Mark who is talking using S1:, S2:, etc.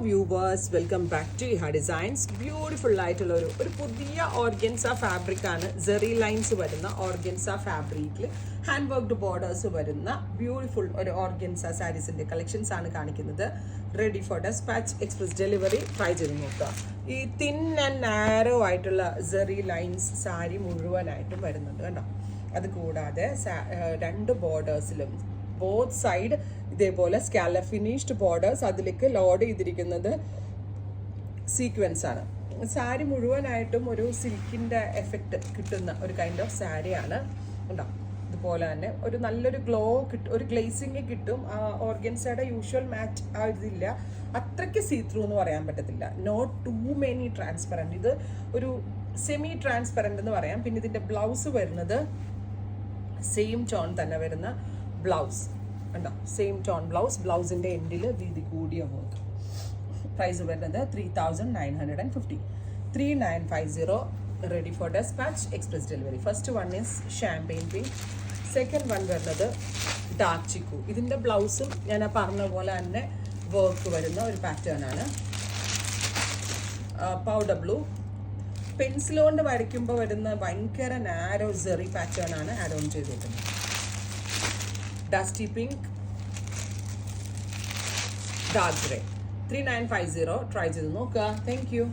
S1: Viewers, welcome back to Iha designs. Beautiful ആയിട്ടുള്ള ഒരു പുതിയ ഓർഗൻസ ഫാബ്രിക്കാണ്. സെറി ലൈൻസ് വരുന്ന ഓർഗൻസ ഫാബ്രിക്കിൽ ഹാൻഡ് വർക്ക്ഡ് ബോർഡേഴ്സ് വരുന്ന ബ്യൂട്ടിഫുൾ ഒരു ഓർഗൻസ സാരീസിന്റെ കളക്ഷൻസ് ആണ് കാണിക്കുന്നത്. Ready for despatch, express delivery. Try ചെയ്ത് നോക്കുക. ഈ തിൻ ആൻഡ് നാരോ ആയിട്ടുള്ള സെറി ലൈൻസ് സാരി മുഴുവനായിട്ടും വരുന്നുണ്ട് കണ്ടോ. അത് കൂടാതെ രണ്ട് ബോർഡേഴ്സിലും ബോത്ത് സൈഡ് ഇതേപോലെ സ്കാല ഫിനിഷ്ഡ് ബോർഡേഴ്സ്, അതിലേക്ക് ലോഡ് ചെയ്തിരിക്കുന്നത് സീക്വൻസ് ആണ്. സാരി മുഴുവനായിട്ടും ഒരു സിൽക്കിന്റെ എഫക്റ്റ് കിട്ടുന്ന ഒരു കൈൻഡ് ഓഫ് സാരിയാണ് ഉണ്ടോ. ഇതുപോലെ തന്നെ ഒരു നല്ലൊരു ഗ്ലോ കിട്ടും, ഒരു ഗ്ലേസിങ് കിട്ടും. ഓർഗൻസയുടെ യൂഷ്വൽ മാറ്റ് ആ ഇതില്ല, അത്രയ്ക്ക് സീ ത്രൂ എന്ന് പറയാൻ പറ്റത്തില്ല. നോട്ട് ടു മെനി ട്രാൻസ്പെറൻറ്റ്, ഇത് ഒരു സെമി ട്രാൻസ്പെറൻറ്റ് എന്ന് പറയാം. പിന്നെ ഇതിന്റെ ബ്ലൗസ് വരുന്നത് സെയിം ടോൺ തന്നെ വരുന്ന ബ്ലൗസ് ഉണ്ടോ, സെയിം ടോൺ ബ്ലൗസ്. ബ്ലൗസിന്റെ എൻഡിൽ വീതി കൂടിയ വർക്ക്. പ്രൈസ് വരുന്നത് 3950, 3950. Ready for despatch, express delivery. First one is champagne pink, second one വരുന്നത് ഡാർക്ക് ചിക്കു. ഇതിന്റെ ബ്ലൗസും ഞാൻ പറഞ്ഞ പോലെ തന്നെ വർക്ക് വരുന്ന ഒരു പാറ്റേൺ ആണ്. പൗഡർ ബ്ലൂ, പെൻസിൽ കൊണ്ട് വരയ്ക്കുമ്പോൾ വരുന്ന ഭയങ്കര നാരോ സെറി പാറ്റേൺ ആണ് ആഡ് ഓൺ ചെയ്തിരിക്കുന്നത്. Dusty pink, dark grey. 3950. Try ചെയ്ത് നോക്കുക. Thank you.